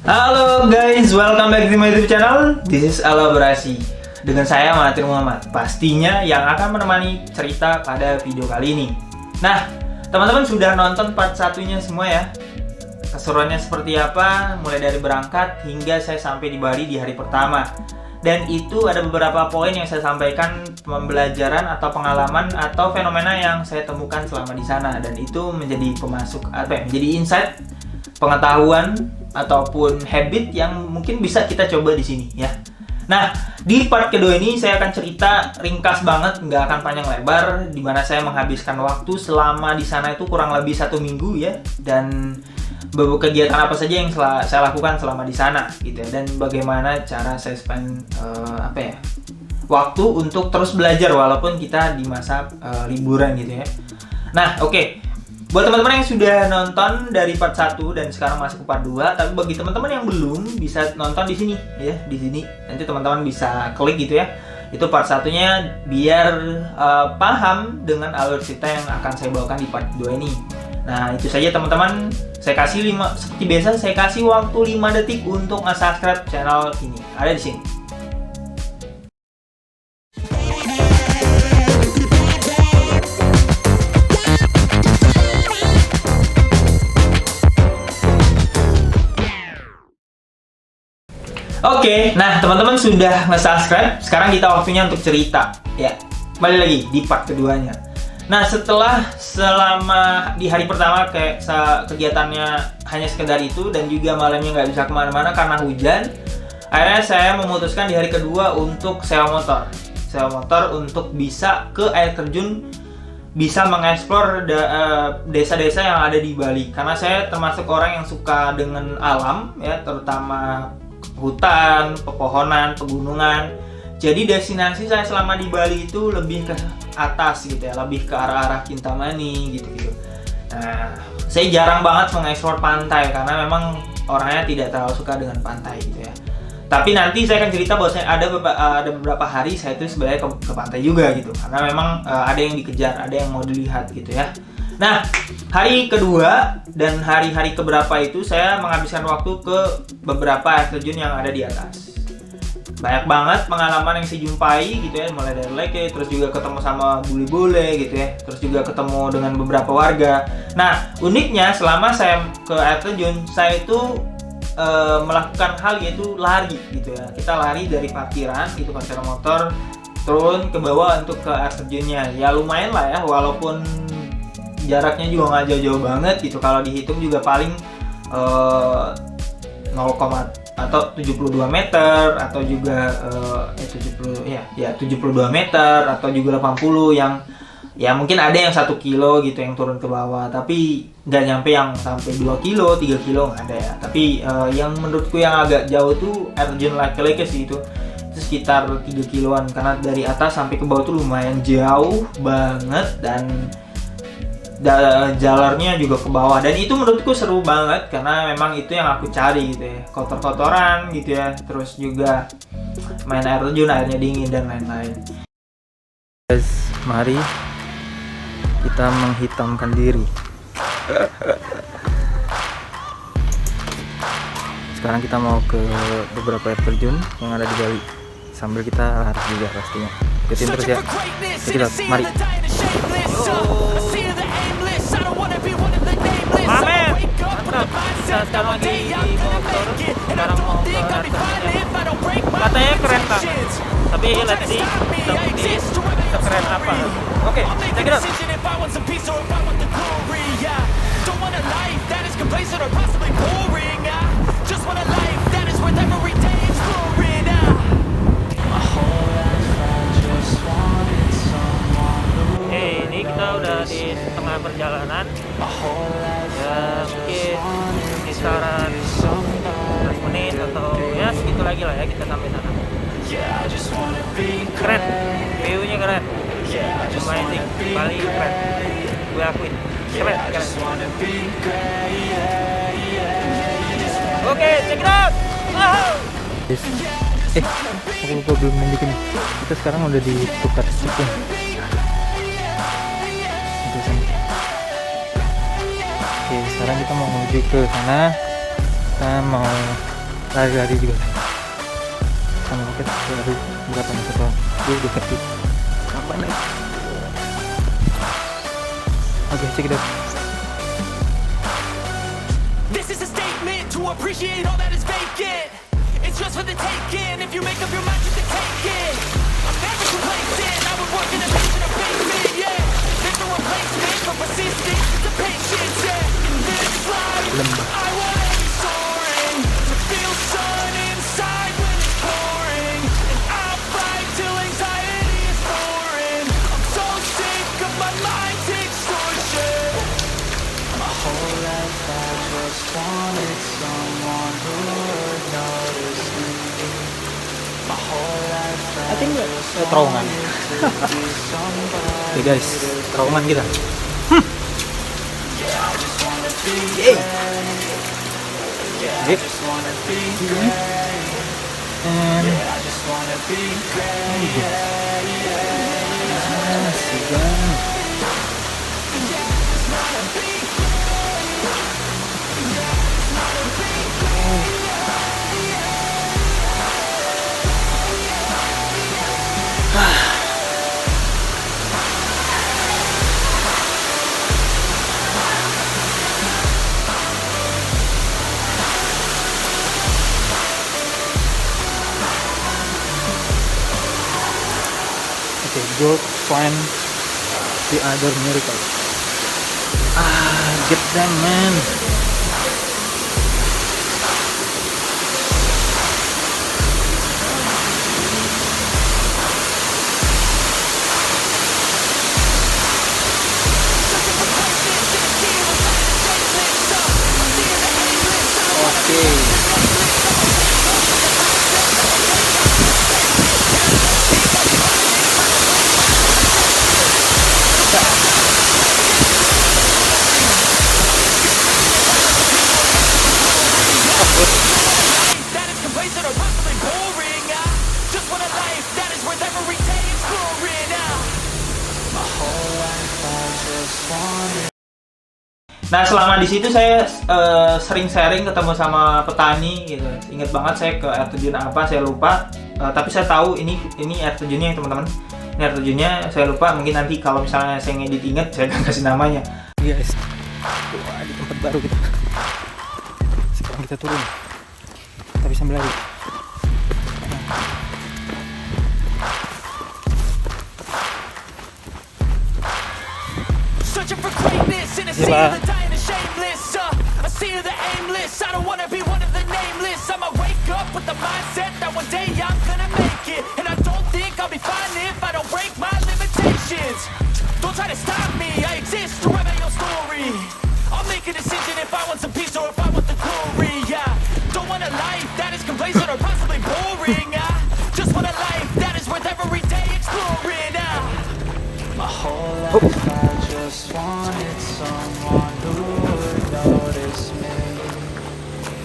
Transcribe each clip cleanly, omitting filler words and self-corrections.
Halo guys, welcome back to my YouTube channel. This is Elaborasi. Dengan saya Mahathir Muhammad, pastinya yang akan menemani cerita pada video kali ini. Nah, teman-teman sudah nonton part satunya semua ya. Keseruannya seperti apa, mulai dari berangkat hingga saya sampai di Bali di hari pertama. Dan itu ada beberapa poin yang saya sampaikan, pembelajaran atau pengalaman atau fenomena yang saya temukan selama di sana, dan itu menjadi menjadi insight, pengetahuan ataupun habit yang mungkin bisa kita coba di sini ya. Nah, di part kedua ini saya akan cerita ringkas banget, nggak akan panjang lebar, di mana saya menghabiskan waktu selama di sana itu kurang lebih 1 minggu ya, dan kegiatan apa saja yang saya lakukan selama di sana gitu ya, dan bagaimana cara saya spend waktu untuk terus belajar walaupun kita di masa liburan gitu ya. Nah, oke. Buat teman-teman yang sudah nonton dari part 1 dan sekarang masuk ke part 2, tapi bagi teman-teman yang belum bisa nonton di sini ya, di sini. Nanti teman-teman bisa klik gitu ya. Itu part satunya biar paham dengan alur cerita yang akan saya bawakan di part 2 ini. Nah, itu saja teman-teman. Saya kasih seperti biasa saya kasih waktu 5 detik untuk nge-subscribe channel ini. Ada di sini. Oke, nah teman-teman sudah nge-subscribe, sekarang kita waktunya untuk cerita ya. Balik lagi di part keduanya. Nah, selama di hari pertama kayak kegiatannya hanya sekedar itu dan juga malamnya nggak bisa kemana-mana karena hujan, akhirnya saya memutuskan di hari kedua untuk sewa motor untuk bisa ke air terjun, bisa mengeksplor desa-desa yang ada di Bali. Karena saya termasuk orang yang suka dengan alam ya, terutama hutan, pepohonan, pegunungan. Jadi destinasi saya selama di Bali itu lebih ke atas gitu ya, lebih ke arah-arah Kintamani gitu-gitu. Nah, saya jarang banget mengeksplor pantai karena memang orangnya tidak terlalu suka dengan pantai gitu ya. Tapi nanti saya akan cerita bahwa saya ada beberapa hari saya itu sebenarnya ke pantai juga gitu, karena memang ada yang dikejar, ada yang mau dilihat gitu ya. Nah, hari kedua dan hari-hari keberapa itu saya menghabiskan waktu ke beberapa air terjun yang ada di atas. Banyak banget pengalaman yang saya jumpai gitu ya, mulai dari leke, terus juga ketemu sama bule-bule gitu ya, terus juga ketemu dengan beberapa warga. Nah, uniknya selama saya ke air terjun, saya itu melakukan hal yaitu lari gitu ya. Kita lari dari parkiran motor, turun ke bawah untuk ke air terjunnya. Ya lumayan lah ya, walaupun jaraknya juga nggak jauh-jauh banget gitu. Kalau dihitung juga paling 72 meter atau juga 72 meter atau juga 80 yang ya mungkin ada yang 1 kilo gitu yang turun ke bawah, tapi nggak nyampe yang sampai 2 kilo, 3 kilo nggak ada ya. Tapi yang menurutku yang agak jauh tuh air terjun Lake sih itu sekitar 3 kiloan, karena dari atas sampai ke bawah tuh lumayan jauh banget dan jalarnya juga ke bawah, dan itu menurutku seru banget karena memang itu yang aku cari gitu ya, kotor-kotoran gitu ya, terus juga main air terjun, airnya dingin dan lain-lain. Guys, mari kita menghitamkan diri. Sekarang kita mau ke beberapa air terjun yang ada di Bali, sambil kita lari juga pastinya. Ikutin terus ya. Kita mari. Mamet, mantap. Kita sekarang lagi di motor, sekarang mau ke air terjun. Katanya keren banget, tapi let's see sekeren apa. Oke, check it out. Ini kita udah di tengah perjalanan ya, mungkin kisaran 15 menit atau ya segitu lagi lah ya kita sampai sana. Keren, view-nya keren, amazing, Bali keren, gue akuin keren. Oke, check it out. Yes. Aku lupa belum nunjukin. Kita sekarang udah di Tukar Cipung. Oke, sekarang kita mau menuju ke sana. Kita mau lari-lari juga sama roket. Aduh, berapa nih setelah udah ngerti kapan naik. Oke, check it out. This is a statement to appreciate all that is vacant. It's just for the taking. If you make up your mind, you can take it. I'm never complacent. I would work in a mansion or basement, yeah. There's no replacement for persistence. It's a patience, yeah. In this life, I wanna be soaring. To feel sun inside when it's pouring. And I'll fight till anxiety is foreign. I'm so sick of my mind's extortion. My whole life I just wanted someone who would notice me. My whole life I just terowongan. wanted to be somebody. Oke guys, terowongan kita. Yeah, I just wanna be great. Yeah, I just wanna be great. Yeah, I just wanna be great. Okay, go find the other miracle. Get them, man. That is complacent or possibly boring. I just want a life that is worth every day exploring. My whole life I just wanted. Nah, selama di situ saya sering sharing ketemu sama petani gitu. Ingat banget saya ke air terjun apa saya lupa. Tapi saya tahu ini air terjunnya ya teman-teman. Ini air terjunnya saya lupa. Mungkin nanti kalau misalnya saya ngedit inget saya akan kasih namanya. Guys, wah, di tempat baru kita. Sekarang kita turun, tapi sambil lari. Searching for greatness in a sea of the dying and shameless. A sea of the aimless. I don't wanna be one of the nameless. I'ma wake up with the mindset that one day I'm gonna make it. And I don't think I'll be fine if I don't break my limitations. Don't try to stop me, I exist to write my own story. I'll make a decision if I want some peace or if I want the glory. Yeah, don't want a life that is complacent or possibly boring. I just want a life that is worth every day exploring. My whole life I just wanted someone who would notice me.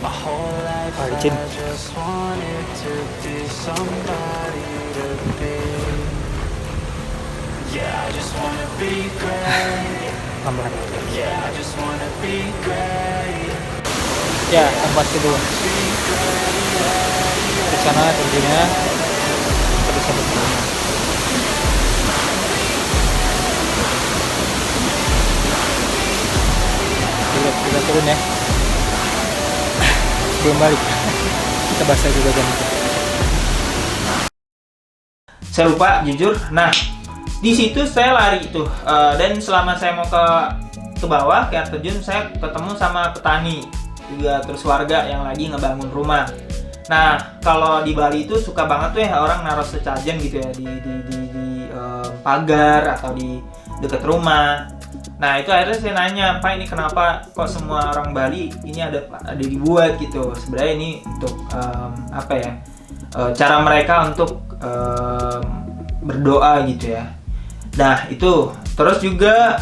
My whole life I just wanted to be somebody to be. Yeah, I just wanna be great. Yeah, I just wanna be great. Ya, tempat kedua. Di sana terjunnya kita bisa bertemu. Kita turun ya. Belum balik. Kita basah juga jam itu. Saya lupa jujur. Nah, di situ saya lari tuh dan selama saya mau ke bawah ke air terjun saya ketemu sama petani juga terus warga yang lagi ngebangun rumah. Nah, kalau di Bali itu suka banget tuh ya orang naruh sesajen gitu ya di pagar atau di dekat rumah. Nah, itu akhirnya saya nanya, Pak, ini kenapa kok semua orang Bali ini ada dibuat gitu. Sebenarnya ini untuk apa ya? Cara mereka untuk berdoa gitu ya. Nah, itu terus juga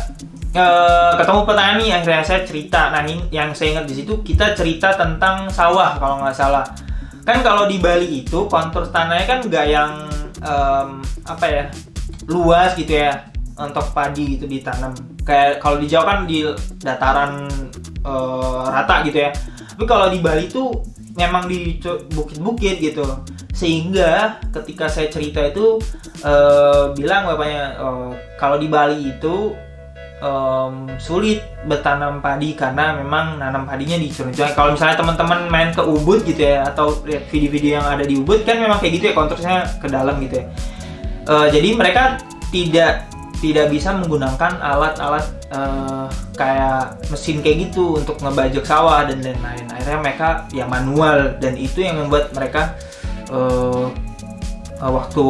ketemu petani, akhirnya saya cerita. Nah, ini yang saya ingat di situ kita cerita tentang sawah kalau nggak salah. Kan kalau di Bali itu kontur tanahnya kan nggak yang apa ya, luas gitu ya untuk padi gitu ditanam. Kayak kalau di Jawa kan di dataran rata gitu ya. Tapi kalau di Bali tuh memang di bukit-bukit gitu, sehingga ketika saya cerita itu bilang bapaknya kalau di Bali itu sulit bertanam padi karena memang nanam padinya di curug-curug. Kalau misalnya teman-teman main ke Ubud gitu ya, atau lihat video-video yang ada di Ubud kan memang kayak gitu ya, konturnya ke dalam gitu ya. Jadi mereka tidak bisa menggunakan alat-alat kayak mesin kayak gitu untuk ngebajak sawah dan lain-lain. Akhirnya mereka yang manual, dan itu yang membuat mereka waktu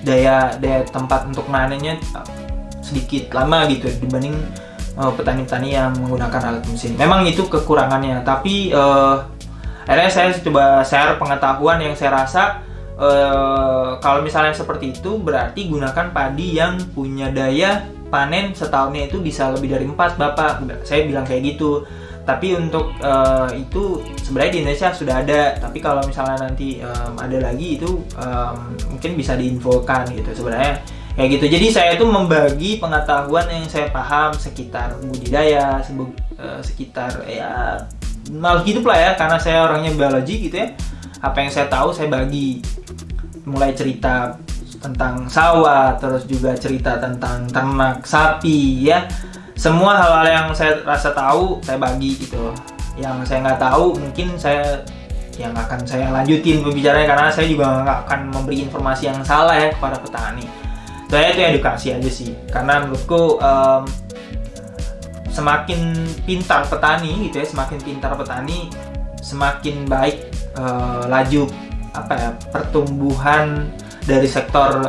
daya tempat untuk nanennya sedikit lama gitu dibanding petani-petani yang menggunakan alat mesin. Memang itu kekurangannya, tapi akhirnya saya coba share pengetahuan yang saya rasa kalau misalnya seperti itu berarti gunakan padi yang punya daya panen setahunnya itu bisa lebih dari 4, Bapak. Saya bilang kayak gitu. Tapi untuk itu sebenarnya di Indonesia sudah ada, tapi kalau misalnya nanti ada lagi itu mungkin bisa diinfokan gitu sebenarnya kayak gitu. Jadi saya itu membagi pengetahuan yang saya paham sekitar budidaya, sekitar ya makhluk hidup lah ya, karena saya orangnya biologi gitu ya. Apa yang saya tahu saya bagi, mulai cerita tentang sawah, terus juga cerita tentang ternak sapi ya. Semua hal-hal yang saya rasa tahu saya bagi gitu. Yang saya nggak tahu mungkin saya yang akan saya lanjutin pembicaranya, karena saya juga nggak akan memberi informasi yang salah ya kepada petani. Saya itu edukasi aja sih, karena menurutku semakin pintar petani gitu ya, semakin baik laju pertumbuhan dari sektor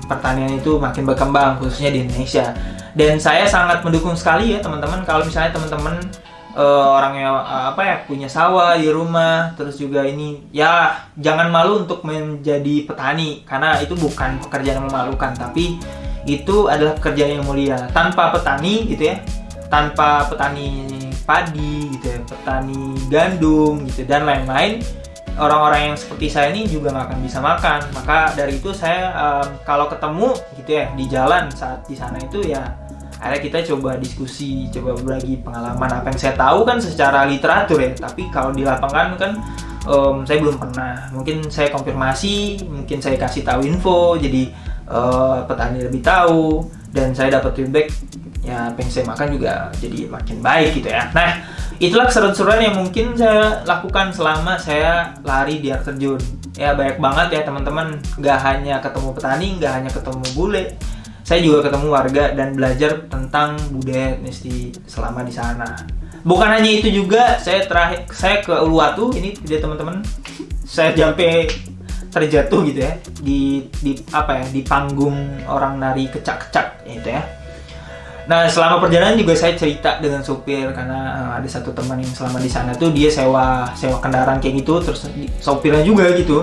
pertanian itu makin berkembang, khususnya di Indonesia. Dan saya sangat mendukung sekali ya teman-teman, kalau misalnya teman-teman orangnya punya sawah di rumah, terus juga ini ya jangan malu untuk menjadi petani, karena itu bukan pekerjaan yang memalukan, tapi itu adalah pekerjaan yang mulia. Tanpa petani gitu ya, tanpa petani padi gitu ya, petani gandum gitu dan lain-lain, orang-orang yang seperti saya ini juga nggak akan bisa makan. Maka dari itu saya kalau ketemu gitu ya di jalan saat di sana itu ya, akhirnya kita coba diskusi, coba berbagi pengalaman. Apa yang saya tahu kan secara literatur ya, tapi kalau di lapangan kan saya belum pernah. Mungkin saya konfirmasi, mungkin saya kasih tahu info, jadi petani lebih tahu, dan saya dapat feedback ya, apa yang saya makan juga jadi makin baik gitu ya. Nah, itulah keseruan-keseruan yang mungkin saya lakukan selama saya lari di air terjun. Ya banyak banget ya teman-teman, nggak hanya ketemu petani, nggak hanya ketemu bule, saya juga ketemu warga dan belajar tentang budaya etnis selama di sana. Bukan hanya itu juga, saya ke Uluwatu ini dia teman-teman, saya sampai terjatuh gitu ya di panggung orang nari kecak-kecak gitu ya. Nah, selama perjalanan juga saya cerita dengan supir, karena ada satu teman yang selama di sana tuh dia sewa kendaraan kayak gitu, terus sopirnya juga gitu.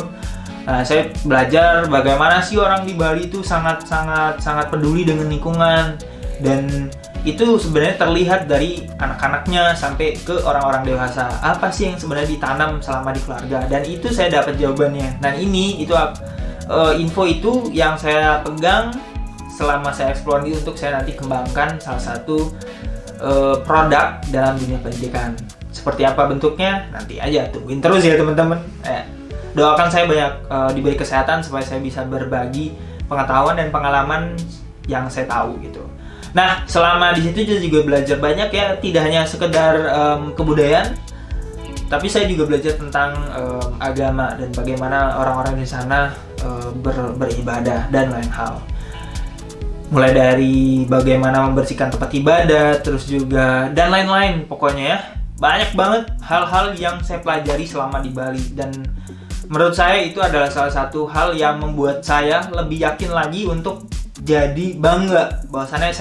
Nah, saya belajar bagaimana sih orang di Bali itu sangat peduli dengan lingkungan, dan itu sebenarnya terlihat dari anak-anaknya sampai ke orang-orang dewasa. Apa sih yang sebenarnya ditanam selama di keluarga, dan itu saya dapat jawabannya. Dan info itu yang saya pegang selama saya explore ini, untuk saya nanti kembangkan salah satu produk dalam dunia pendidikan. Seperti apa bentuknya nanti aja tungguin terus ya teman-teman. Doakan saya banyak diberi kesehatan supaya saya bisa berbagi pengetahuan dan pengalaman yang saya tahu gitu. Nah, selama di situ saya juga belajar banyak ya, tidak hanya sekedar kebudayaan, tapi saya juga belajar tentang agama dan bagaimana orang-orang di sana beribadah dan lain hal. Mulai dari bagaimana membersihkan tempat ibadah, terus juga dan lain-lain, pokoknya ya banyak banget hal-hal yang saya pelajari selama di Bali, dan menurut saya itu adalah salah satu hal yang membuat saya lebih yakin lagi untuk jadi bangga bahwasannya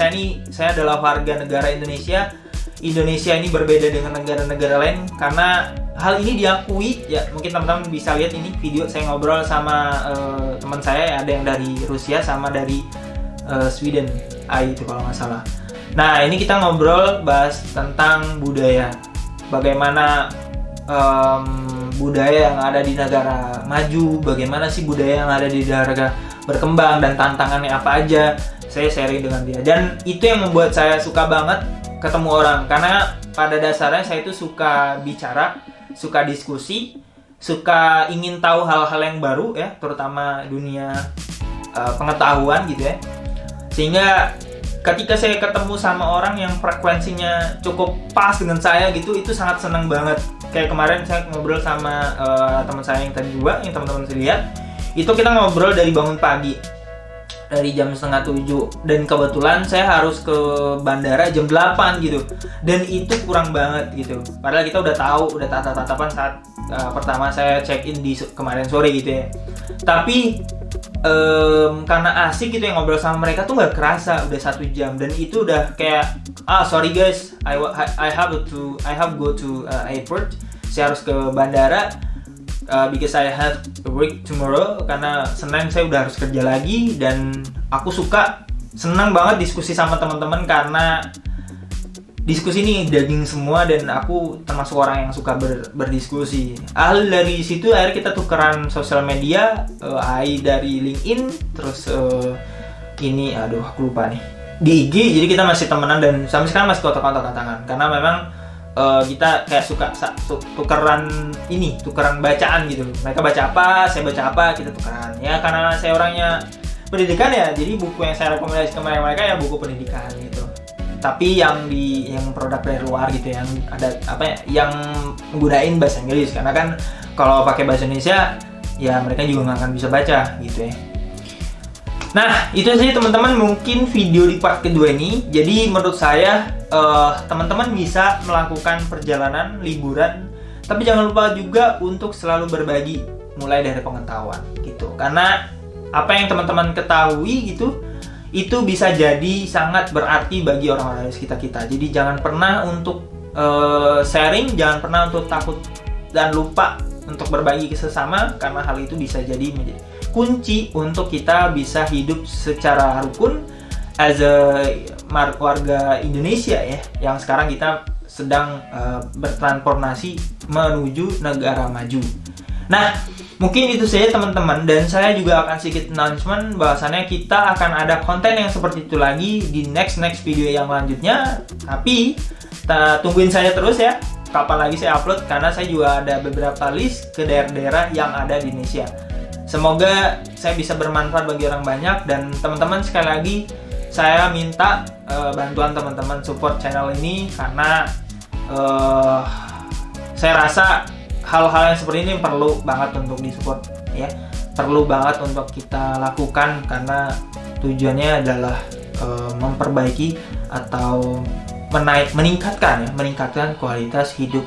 saya adalah warga negara Indonesia. Indonesia ini berbeda dengan negara-negara lain karena hal ini diakui ya. Mungkin teman-teman bisa lihat ini video saya ngobrol sama teman saya, ada yang dari Rusia sama dari Sweden, itu kalau nggak salah. Nah, ini kita ngobrol bahas tentang budaya, bagaimana budaya yang ada di negara maju, bagaimana sih budaya yang ada di negara berkembang dan tantangannya apa aja. Saya sharing dengan dia, dan itu yang membuat saya suka banget ketemu orang, karena pada dasarnya saya itu suka bicara, suka diskusi, suka ingin tahu hal-hal yang baru ya, terutama dunia pengetahuan gitu ya. Sehingga ketika saya ketemu sama orang yang frekuensinya cukup pas dengan saya gitu, itu sangat senang banget. Kayak kemarin saya ngobrol sama teman saya yang tadi juga, yang teman-teman saya lihat, itu kita ngobrol dari bangun pagi, dari jam 6:30, dan kebetulan saya harus ke bandara jam 8 gitu, dan itu kurang banget gitu. Padahal kita udah tahu, udah tatap-tatapan saat pertama saya check in di kemarin sore gitu ya. Tapi karena asik gitu yang ngobrol sama mereka tuh nggak kerasa udah 1 jam, dan itu udah kayak sorry guys, I have go to airport, saya harus ke bandara because I have a work tomorrow, karena Senin saya udah harus kerja lagi. Dan aku senang banget diskusi sama teman-teman, karena diskusi ini daging semua dan aku termasuk orang yang suka berdiskusi. Dari situ akhirnya kita tukeran sosial media, dari LinkedIn, terus aku lupa nih, di IG. Jadi kita masih temenan dan sampai sekarang masih kontak-kontakan tangan, karena memang kita kayak suka tukeran bacaan gitu. Mereka baca apa, saya baca apa, kita tukeran ya, karena saya orangnya pendidikan ya, jadi buku yang saya rekomendasikan ke mereka ya buku pendidikan gitu. Tapi yang produk dari luar gitu, yang ada yang menggunakan bahasa Inggris, karena kan kalau pakai bahasa Indonesia ya mereka juga nggak akan bisa baca gitu ya. Nah, itu saja teman-teman mungkin video di part kedua ini. Jadi menurut saya teman-teman bisa melakukan perjalanan liburan, tapi jangan lupa juga untuk selalu berbagi, mulai dari pengetahuan gitu. Karena apa yang teman-teman ketahui gitu, itu bisa jadi sangat berarti bagi orang-orang di sekitar kita. Jadi jangan pernah untuk sharing, jangan pernah untuk takut dan lupa untuk berbagi ke sesama, karena hal itu bisa jadi menjadi kunci untuk kita bisa hidup secara rukun as a warga Indonesia ya, yang sekarang kita sedang bertransformasi menuju negara maju. Nah, mungkin itu saja teman-teman, dan saya juga akan sedikit announcement bahwasannya kita akan ada konten yang seperti itu lagi di next video yang lanjutnya. Tapi tungguin saya terus ya, kapan lagi saya upload, karena saya juga ada beberapa list ke daerah-daerah yang ada di Indonesia. Semoga saya bisa bermanfaat bagi orang banyak, dan teman-teman sekali lagi saya minta bantuan teman-teman support channel ini, karena saya rasa hal-hal yang seperti ini perlu banget untuk disupport ya, perlu banget untuk kita lakukan, karena tujuannya adalah memperbaiki atau meningkatkan kualitas hidup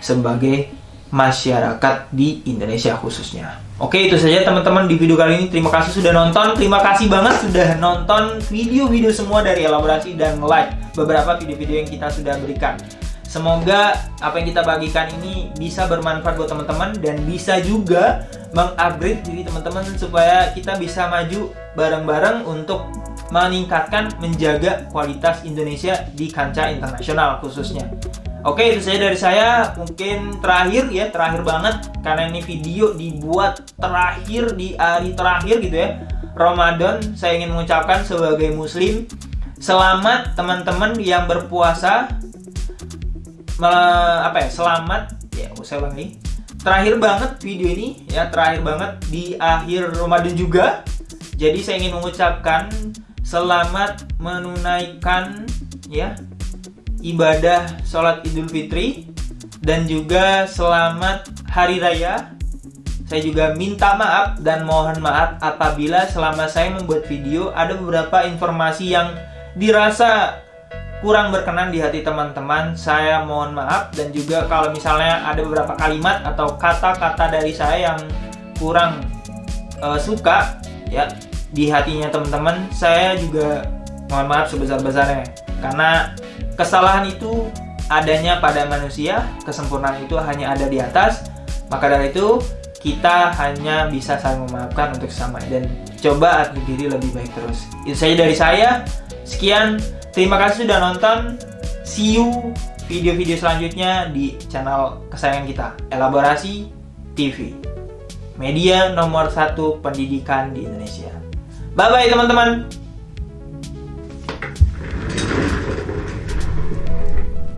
sebagai masyarakat di Indonesia khususnya. Oke, itu saja teman-teman di video kali ini. Terima kasih sudah nonton. Terima kasih banget sudah nonton video-video semua dari Elaborasi dan like beberapa video-video yang kita sudah berikan. Semoga apa yang kita bagikan ini bisa bermanfaat buat teman-teman, dan bisa juga mengupgrade diri teman-teman supaya kita bisa maju bareng-bareng untuk meningkatkan, menjaga kualitas Indonesia di kancah internasional khususnya. Oke, itu saja dari saya. Mungkin terakhir banget, karena ini video dibuat terakhir di hari terakhir gitu ya, Ramadan. Saya ingin mengucapkan sebagai muslim, selamat teman-teman yang berpuasa. Selamat ya, saya ulangi. Terakhir banget video ini ya, terakhir banget di akhir Ramadan juga. Jadi saya ingin mengucapkan selamat menunaikan ya ibadah sholat Idul Fitri, dan juga selamat Hari Raya. Saya juga minta maaf dan mohon maaf apabila selama saya membuat video ada beberapa informasi yang dirasa kurang berkenan di hati teman-teman. Saya mohon maaf, dan juga kalau misalnya ada beberapa kalimat atau kata-kata dari saya yang kurang suka ya di hatinya teman-teman, saya juga mohon maaf sebesar-besarnya, karena kesalahan itu adanya pada manusia, kesempurnaan itu hanya ada di atas. Maka dari itu kita hanya bisa saling memaafkan untuk sesama, dan coba hati diri lebih baik terus. Itu saja dari saya. Sekian, terima kasih sudah nonton. See you video-video selanjutnya di channel kesayangan kita, Elaborasi TV, media nomor 1 pendidikan di Indonesia. Bye-bye teman-teman.